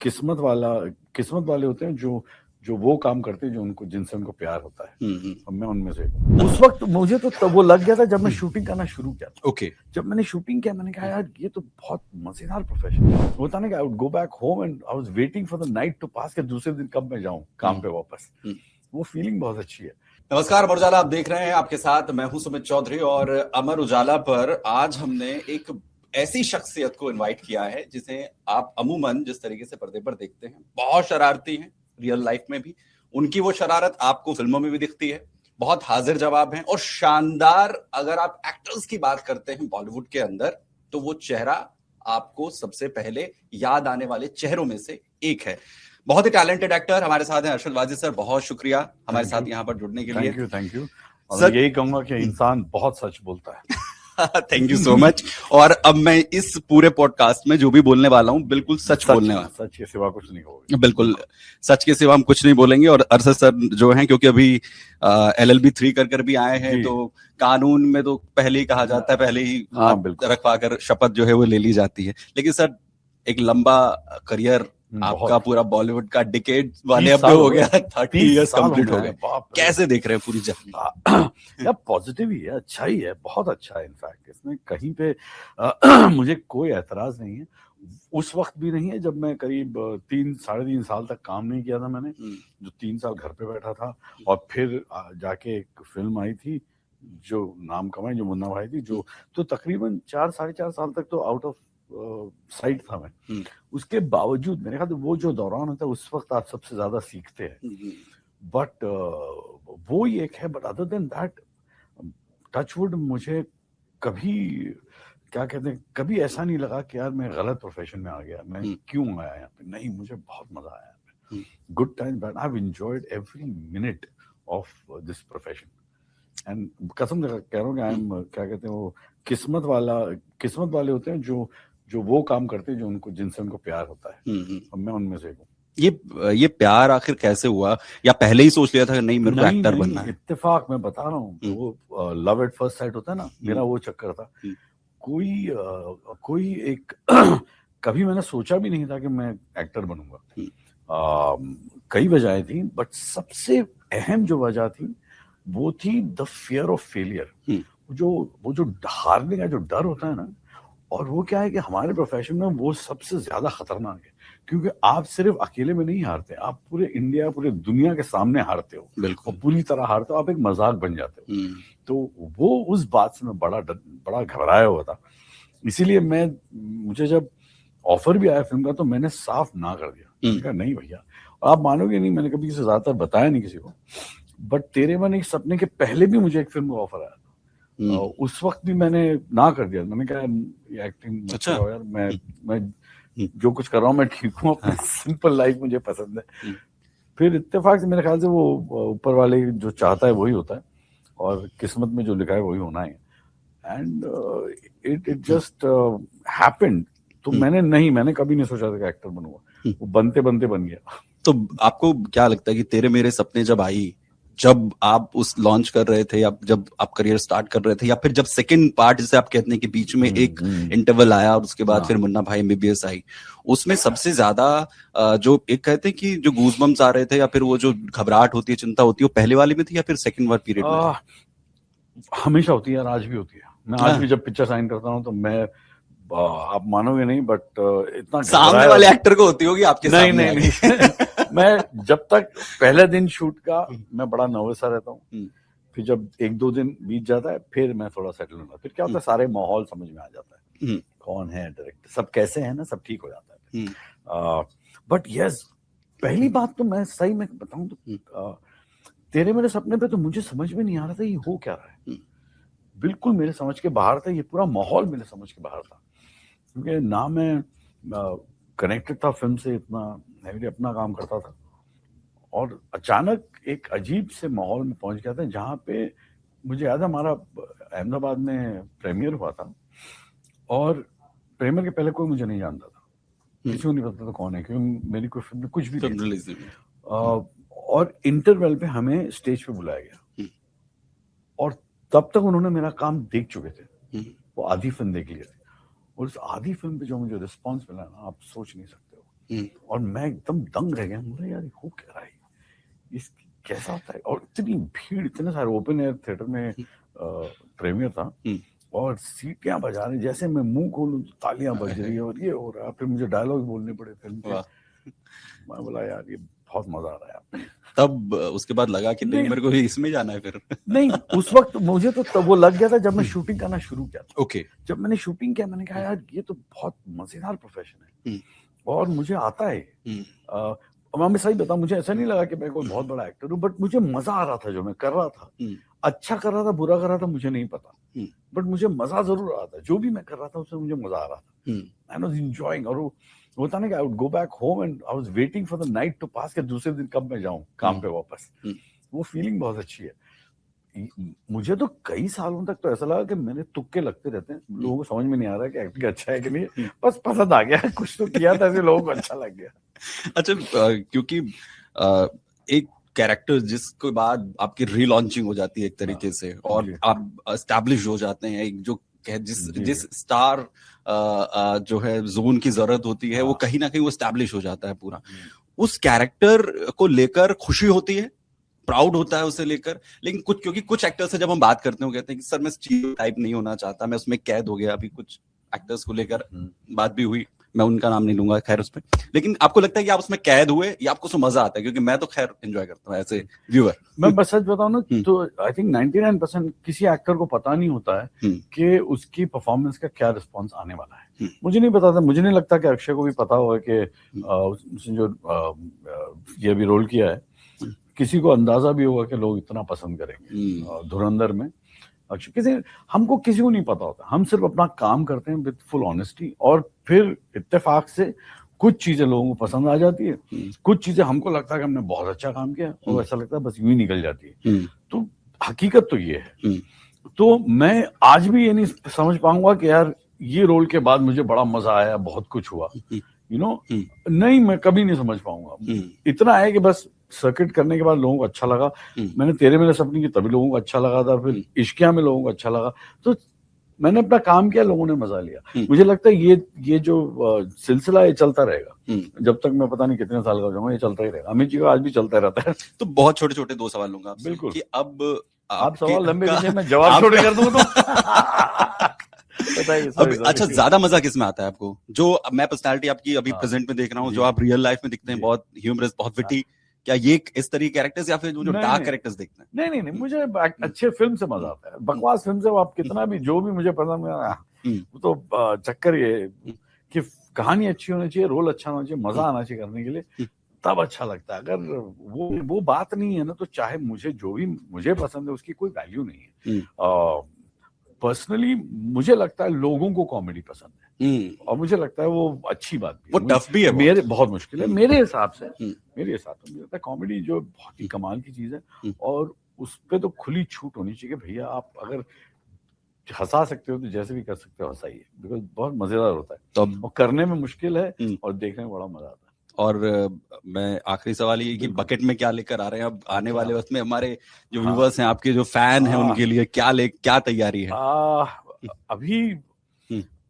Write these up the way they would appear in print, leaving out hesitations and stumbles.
किस्मत वाले होते हैं जो वो काम करते हैं जिनसे उनको प्यार होता है। और मैं उनमें से उस वक्त मुझे तो तब वो लग गया था जब मैं शूटिंग करना शुरू किया था। ओके। जब मैंने शूटिंग किया मैंने कहा यार ये तो बहुत मजेदार प्रोफेशन है। होता ना कि I would go back home and I was waiting for the night to pass के दूसरे दिन कब मैं जाऊं काम पे वापस। वो फीलिंग बहुत अच्छी है। नमस्कार, अमर उजाला आप देख रहे हैं। आपके साथ मैं हूं सुमित चौधरी और अमर उजाला पर आज हमने एक ऐसी शख्सियत को इनवाइट किया है जिसे आप अमूमन जिस तरीके से पर्दे पर देखते हैं, बहुत शरारती हैं रियल लाइफ में भी। उनकी वो शरारत आपको फिल्मों में भी दिखती है, बहुत हाजिर जवाब हैं और शानदार। अगर आप एक्टर्स की बात करते हैं बॉलीवुड के अंदर तो वो चेहरा आपको सबसे पहले याद आने वाले चेहरों में से एक है। बहुत ही टैलेंटेड एक्टर हमारे साथ हैं अरशद वाजिद सर। बहुत शुक्रिया हमारे साथ यहाँ पर जुड़ने के लिए। Thank you. और मैं यही कहूंगा कि इंसान बहुत सच बोलता है। Thank you so much. और अब मैं इस पूरे पॉडकास्ट में जो भी बोलने वाला हूँ बिल्कुल सच बोलने वाला। सच के सिवा कुछ नहीं होगा। बिल्कुल सच के सिवा हम कुछ नहीं बोलेंगे। और अरशद सर जो हैं, क्योंकि अभी LLB 3 कर भी आए हैं, तो कानून में तो पहले ही कहा जाता है, पहले ही रखवा कर शपथ जो है वो ले ली जाती है। लेकिन सर एक लंबा करियर आपका पूरा बॉलीवुड का डिकेड वाले अब हो गया, 30 इयर्स कंप्लीट हो गए। कैसे देख रहे हैं पूरी जर्नी? यार पॉजिटिव ही है, अच्छा ही है, बहुत अच्छा है। इनफैक्ट इसमें कहीं पे मुझे कोई एतराज नहीं है। उस वक्त भी नहीं है जब मैं करीब 3-3.5 साल तक काम नहीं किया था मैंने, जो 3 साल घर पे बैठा था। और फिर जाके एक फिल्म आई थी जो नाम कमाई, जो मुन्ना भाई थी, जो तो तकरीबन 4-4.5 साल तक तो आउट ऑफ साइट था मैं। उसके बावजूद मेरे ख्याल वो जो दौरान होता है उस वक्त आप सबसे ज्यादा सीखते हैं। बट वो ही एक है। But other than that touchwood मुझे कभी क्या कहते हैं, कभी ऐसा नहीं लगा कि यार मैं गलत प्रोफेशन में आ गया, मैं क्यों आया यहाँ पे। नहीं, मुझे बहुत मजा आया यहाँ पे। Good time, but I have enjoyed every minute of this profession. And कसम से कह रहा हूँ कि आई एम क्या कहते हैं, वो किस्मत वाले होते हैं जो वो काम करते हैं जिनसे उनको प्यार होता है। और मैं उनमें से हूँ। ये प्यार आखिर कैसे हुआ, या पहले ही सोच लिया था कि नहीं मेरे को एक्टर बनना है? इत्तेफाक मैं बता रहा हूँ, वो लव एट फर्स्ट साइट होता है ना, मेरा वो चक्कर था। कोई एक कभी मैंने सोचा भी नहीं था कि मैं एक्टर बनूंगा। कई वजहें थी, बट सबसे अहम जो वजह थी वो थी द फियर ऑफ फेलियर। वो जो हारने का जो डर होता है ना, और वो क्या है कि हमारे प्रोफेशन में वो सबसे ज्यादा खतरनाक है, क्योंकि आप सिर्फ अकेले में नहीं हारते, आप पूरे इंडिया, पूरे दुनिया के सामने हारते हो। बिल्कुल। और पूरी तरह हारते हो, आप एक मजाक बन जाते हो। तो वो उस बात से मैं बड़ा घबराया हुआ था। इसीलिए मुझे जब ऑफर भी आया फिल्म का तो मैंने साफ ना कर दिया। मैंने कहा नहीं भैया। आप मानोगे नहीं, मैंने कभी किसी ज्यादातर बताया नहीं किसी को, बट तेरे मन एक सपने के पहले भी मुझे एक फिल्म का ऑफर आया था। उस वक्त भी मैंने ना कर दिया। मैंने कहा ये एक्टिंग मत करो यार, मैं जो कुछ कर रहा हूँ मैं ठीक हूँ, अपनी सिंपल लाइफ मुझे पसंद है। फिर इत्तेफाक से मेरे ख्याल से वो ऊपर वाले जो चाहता है वही होता है, और किस्मत में जो लिखा है वही होना है। And it just happened. तो मैंने कभी नहीं सोचा था कि एक्टर बनूंगा, वो बनते बनते बन गया। तो आपको क्या लगता है कि तेरे मेरे सपने जब आप उस लॉन्च कर रहे थे, या जब आप करियर स्टार्ट कर रहे थे, या फिर जब सेकंड पार्ट जिसे आप कहते हैं कि बीच में एक इंटरवल आया और उसके बाद फिर मुन्ना भाई MBBS आई, उसमें सबसे ज्यादा जो एक कहते हैं कि जो गूज़बम्स आ रहे थे, या फिर वो जो घबराहट होती है, चिंता होती है, वो पहले वाले में थी या फिर सेकंड वाले पीरियड में थी? हमेशा होती है, आज भी होती है। मैं आज भी जब पिक्चर साइन करता हूँ तो मैं, आप मानोगे नहीं, बट इतना सामने वाले एक्टर को होती होगी, आपके सामने नहीं। मैं जब तक पहले दिन शूट का मैं बड़ा नर्वस रहता हूँ। फिर जब 1-2 दिन बीत जाता है फिर मैं थोड़ा सेटल होता, फिर क्या होता है सारे माहौल समझ में आ जाता है, कौन है डायरेक्टर, सब कैसे है ना, सब ठीक हो जाता है। बट यस, पहली बात तो मैं सही में बताऊं तो तेरे मेरे सपने पे तो मुझे समझ में नहीं आ रहा था ये हो क्या रहा है। बिल्कुल मेरे समझ के बाहर था, ये पूरा माहौल मेरे समझ के बाहर था, क्योंकि ना मैं कनेक्टेड था फिल्म से, इतना हैवी अपना काम करता था। और अचानक एक अजीब से माहौल में पहुंच गया था, जहाँ पे मुझे याद है हमारा अहमदाबाद में प्रीमियर हुआ था, और प्रीमियर के पहले कोई मुझे नहीं जानता था, किसी को नहीं पता था कौन है, क्योंकि मेरी कोई फिल्म में कुछ भी नहीं। और इंटरवल पे हमें स्टेज पे बुलाया गया, और तब तक उन्होंने मेरा काम देख चुके थे, वो आधी फिल्म देख लिए थे। और उस आधी फिल्म पे जो मुझे रिस्पॉन्स मिला ना, आप सोच नहीं सकते हो। और मैं एकदम दंग रह गया, मुझे यार हो क्या रहा है, इस कैसा होता है, और इतनी भीड़, इतने सारे ओपन एयर थिएटर में प्रीमियर था और सीटियां बजा रही, जैसे मैं मुंह खोलूं तो तालियां बज रही है और ये हो रहा है, फिर मुझे डायलॉग बोलने पड़े फिल्म के। मैं बोला यार ये बहुत मजा आ रहा है। तब उसके बाद लगा कि नहीं मेरे को इसमें जाना है फिर। नहीं, उस वक्त मुझे तो तब वो लग गया था जब मैं शूटिंग करना शुरू किया था। ओके। जब मैंने शूटिंग किया मैंने कहा यार ये तो बहुत मजेदार प्रोफेशन है और मुझे आता है। मैं सही बताऊं, मुझे ऐसा नहीं लगा कि मैं कोई बहुत बड़ा एक्टर हूँ, बट मुझे मजा आ रहा था जो मैं कर रहा था। अच्छा कर रहा था बुरा कर रहा था मुझे नहीं पता, बट मुझे मजा जरूर आ रहा था, जो भी मैं कर रहा था उसमें मुझे मजा आ रहा था। I was enjoying. और वो होता ना कि I would go back home and I was waiting for the night to pass, के दूसरे दिन कब मैं जाऊं काम पे वापस। वो फीलिंग बहुत अच्छी है। मुझे तो कई सालों तक तो ऐसा लगा कि मेरे तुक्के लगते रहते हैं, लोगों को समझ में नहीं आ रहा कि एक्टिंग अच्छा है कि नहीं, बस पसंद आ गया, कुछ तो किया था ऐसे लोगों को अच्छा लग गया। अच्छा, क्योंकि एक कैरेक्टर जिसके बाद आपकी रीलॉन्चिंग हो जाती है एक तरीके से और आप एस्टैब्लिश हो जाते हैं, एक जो जिस स्टार जो है जोन की जरूरत होती है वो कहीं ना कहीं वो एस्टैब्लिश हो जाता है पूरा। उस कैरेक्टर को लेकर खुशी होती है, प्राउड होता है उसे लेकर, लेकिन क्योंकि कुछ एक्टर्स से जब हम बात करते हैं वो कहते हैं कि सर मैं टाइप नहीं होना चाहता, मैं उसमें कैद हो गया। अभी कुछ एक्टर्स को लेकर बात भी हुई, मैं उनका नाम नहीं लूंगा खैर उसमें, लेकिन आपको लगता है कि आप उसमें कैद हुए या आपको उसमें मजा आता है? क्योंकि मैं तो खैर एंजॉय करता हूँ एज ए व्यूअर। मैं बस सच बताऊं ना तो आई थिंक 99% किसी एक्टर को पता नहीं होता है कि उसकी परफॉर्मेंस का क्या रिस्पॉन्स आने वाला है। मुझे नहीं पता था, मुझे नहीं लगता कि अक्षय को भी पता होगा कि उसने जो ये भी रोल किया है, किसी को अंदाजा भी होगा कि लोग इतना पसंद करेंगे। धुरंधर में हमको किसी को नहीं पता होता, हम सिर्फ अपना काम करते हैं विद फुल ऑनेस्टी, और फिर इत्तेफाक से कुछ चीजें लोगों को पसंद आ जाती है, कुछ चीजें हमको लगता है कि हमने बहुत अच्छा काम किया और ऐसा लगता है बस यूं ही निकल जाती है। तो हकीकत तो ये है। तो मैं आज भी ये नहीं समझ पाऊंगा कि यार ये रोल के बाद मुझे बड़ा मजा आया, बहुत कुछ हुआ, नहीं, मैं कभी नहीं समझ पाऊंगा। इतना है कि बस सर्किट करने के बाद लोगों को अच्छा लगा। मैंने तेरे मेरे सपने की तभी लोगों को अच्छा लगा था, फिर इश्किया में लोगों को अच्छा लगा, तो मैंने अपना काम किया, लोगों ने मजा लिया। मुझे लगता है ये जो सिलसिला ये चलता रहेगा जब तक मैं पता नहीं कितने साल का हो जाऊंगा, ये चलता ही रहेगा। अमित जी का आज भी चलता रहता है। तो बहुत छोटे छोटे दो सवाल लूंगा आपसे। बिल्कुल कि अब आप सवाल लंबे कीजिए, मैं जवाब छोटे कर दूं तो अच्छा, ज्यादा मजा किस में आता है आपको? जो मैं पर्सनालिटी आपकी अभी प्रेजेंट में देख रहा हूँ, जो आप रियल लाइफ में दिखते हैं, बहुत ह्यूमरस, बहुत विटी, क्या ये इस तरह के कैरेक्टर्स या फिर जो डार्क कैरेक्टर्स देखते हैं? नहीं, मुझे अच्छे फिल्म से मजा आता है। बकवास फिल्म से आप कितना भी जो भी मुझे पसंद है, वो तो चक्कर ये कि कहानी अच्छी होनी चाहिए, रोल अच्छा होना चाहिए, मजा आना चाहिए करने के लिए, तब अच्छा लगता है। अगर वो बात नहीं है ना, तो चाहे मुझे जो भी मुझे पसंद है उसकी कोई वैल्यू नहीं है। पर्सनली मुझे लगता है लोगों को कॉमेडी पसंद है और मुझे लगता है वो अच्छी बात भी है। वो टफ भी है, मेरे बहुत मुश्किल है मेरे हिसाब से। मुझे लगता है कॉमेडी जो बहुत ही कमाल की चीज है और उस पे तो खुली छूट होनी चाहिए कि भैया आप अगर हंसा सकते हो तो जैसे भी कर सकते हो हंसाइए, बिकॉज बहुत मजेदार होता है तो और करने में मुश्किल है और देखने में बड़ा मजा आता है। और मैं आखिरी सवाल ये कि बकेट में क्या लेकर आ रहे हैं अब आने वाले वक्त में? हमारे जो व्यूअर्स हैं, आपके जो फैन हैं, उनके लिए क्या तैयारी है? अभी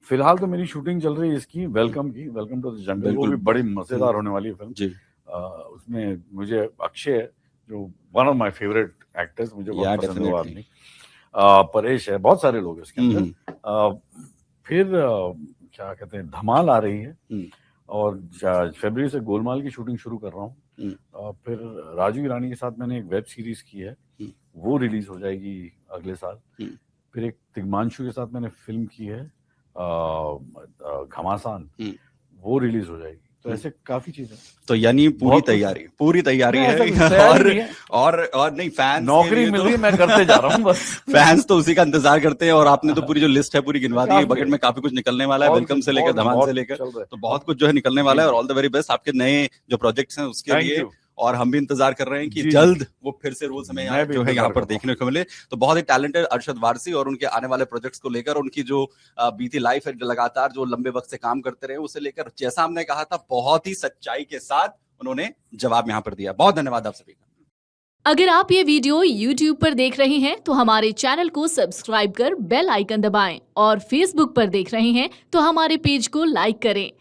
फिलहाल तो मेरी शूटिंग चल रही है इसकी वेलकम टू द जंगल, वो भी बड़ी मजेदार होने वाली है फिल्म जी। उसमें मुझे अक्षय जो one of my favourite actors, मुझे बहुत पसंद है वो आदमी, परेश है, बहुत सारे लोग इसके अंदर। फिर क्या कहते हैं, धमाल आ रही है और फरवरी से गोलमाल की शूटिंग शुरू कर रहा हूँ। फिर राजू ईरानी के साथ मैंने एक वेब सीरीज की है, वो रिलीज हो जाएगी अगले साल। फिर एक तिग्मांशु के साथ मैंने फिल्म की है घमासान, वो रिलीज हो जाएगी। तो ऐसे काफी चीजें, तो यानी पूरी तैयारी है। और नहीं, फैंस नौकरी मिल रही है, मैं करते जा रहा हूँ बस। फैंस तो उसी का इंतजार करते हैं और आपने तो पूरी जो लिस्ट है पूरी गिनवा दी है। बकेट में काफी कुछ निकलने वाला है, वेलकम से लेकर धमाल से लेकर, तो बहुत कुछ जो है निकलने वाला है। और ऑल द वेरी बेस्ट आपके नए जो प्रोजेक्ट्स हैं उसके लिए, और हम भी इंतजार कर रहे हैं कि जल्द वो फिर से रोल्स हमें जो है यहाँ पर देखने को मिले। तो बहुत ही टैलेंटेड अरशद वारसी और उनके आने वाले प्रोजेक्ट्स को लेकर, उनकी जो बीती लाइफ है, लगातार जो लंबे वक्त से काम करते रहे, उसे लेकर जैसा हमने कहा था बहुत ही सच्चाई के साथ उन्होंने जवाब यहाँ पर दिया। बहुत धन्यवाद आप सभी का। अगर आप ये वीडियो YouTube पर देख रहे हैं तो हमारे चैनल को सब्सक्राइब कर बेल आइकन दबाएं, और Facebook पर देख रहे हैं तो हमारे पेज को लाइक करें।